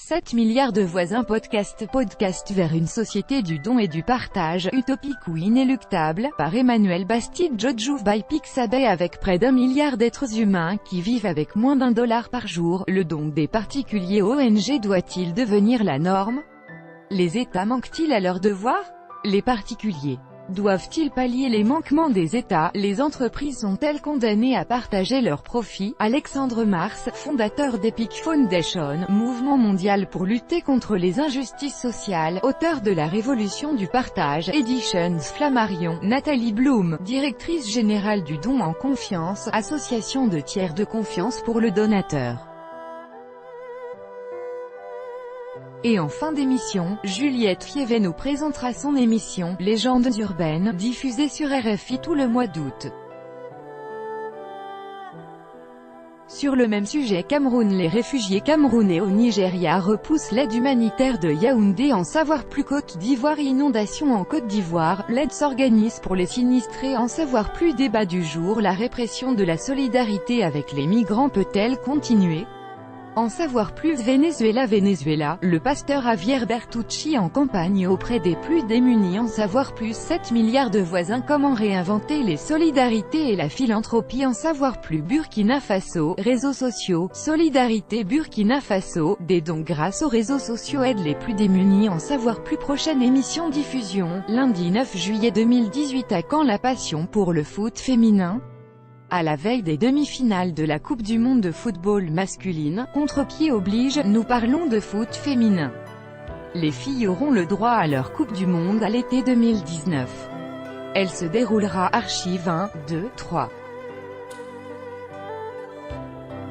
7 milliards de voisins podcast vers une société du don et du partage, utopique ou inéluctable, par Emmanuel Bastide Jojo by Pixabay. Avec près d'1 milliard d'êtres humains qui vivent avec moins d'1 $ par jour, le don des particuliers aux ONG doit-il devenir la norme? Les États manquent-ils à leurs devoirs? Les particuliers doivent-ils pallier les manquements des États? Les entreprises sont-elles condamnées à partager leurs profits? Alexandre Mars, fondateur d'Epic Foundation, mouvement mondial pour lutter contre les injustices sociales, auteur de La Révolution du partage, Editions Flammarion. Nathalie Blum, directrice générale du Don en Confiance, association de tiers de confiance pour le donateur. Et en fin d'émission, Juliette Fievet nous présentera son émission « Légendes urbaines » diffusée sur RFI tout le mois d'août. Sur le même sujet, Cameroun. Les réfugiés camerounais au Nigeria repoussent l'aide humanitaire de Yaoundé. En savoir plus. Côte d'Ivoire. Inondation en Côte d'Ivoire, l'aide s'organise pour les sinistrés. En savoir plus. Débat du jour. La répression de la solidarité avec les migrants peut-elle continuer? En savoir plus. Venezuela, le pasteur Javier Bertucci en campagne auprès des plus démunis. En savoir plus. 7 milliards de voisins. Comment réinventer les solidarités et la philanthropie? En savoir plus. Burkina Faso, réseaux sociaux, solidarité Burkina Faso, des dons grâce aux réseaux sociaux aident les plus démunis. En savoir plus. Prochaine émission diffusion, lundi 9 juillet 2018. À quand la passion pour le foot féminin? À la veille des demi-finales de la Coupe du monde de football masculine, contre-pied oblige, nous parlons de foot féminin. Les filles auront le droit à leur Coupe du monde à l'été 2019. Elle se déroulera archive 1, 2, 3.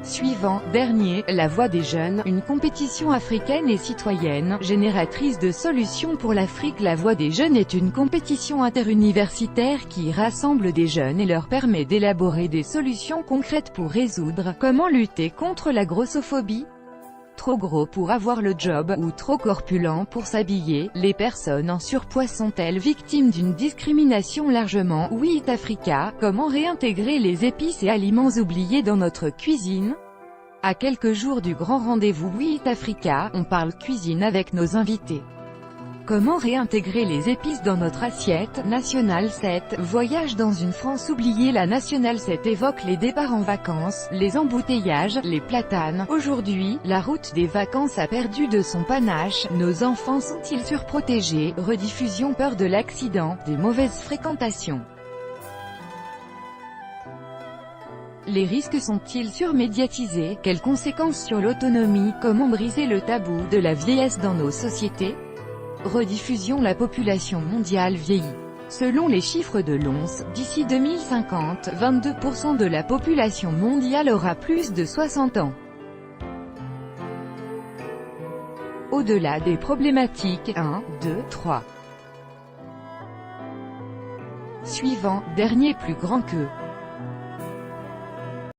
Suivant, dernier, La Voix des Jeunes, une compétition africaine et citoyenne, génératrice de solutions pour l'Afrique. La Voix des Jeunes est une compétition interuniversitaire qui rassemble des jeunes et leur permet d'élaborer des solutions concrètes pour résoudre. Comment lutter contre la grossophobie? Trop gros pour avoir le job, ou trop corpulent pour s'habiller, les personnes en surpoids sont-elles victimes d'une discrimination? Largement. We Eat Africa, comment réintégrer les épices et aliments oubliés dans notre cuisine? À quelques jours du grand rendez-vous We Eat Africa, on parle cuisine avec nos invités. Comment réintégrer les épices dans notre assiette? National 7, voyage dans une France oubliée. La National 7 évoque les départs en vacances, les embouteillages, les platanes. Aujourd'hui, la route des vacances a perdu de son panache. Nos enfants sont-ils surprotégés? Rediffusion. Peur de l'accident, des mauvaises fréquentations. Les risques sont-ils surmédiatisés? Quelles conséquences sur l'autonomie? Comment briser le tabou de la vieillesse dans nos sociétés? Rediffusion. La population mondiale vieillit. Selon les chiffres de l'ONS, d'ici 2050, 22% de la population mondiale aura plus de 60 ans. Au-delà des problématiques 1, 2, 3. Suivant, dernier plus grand que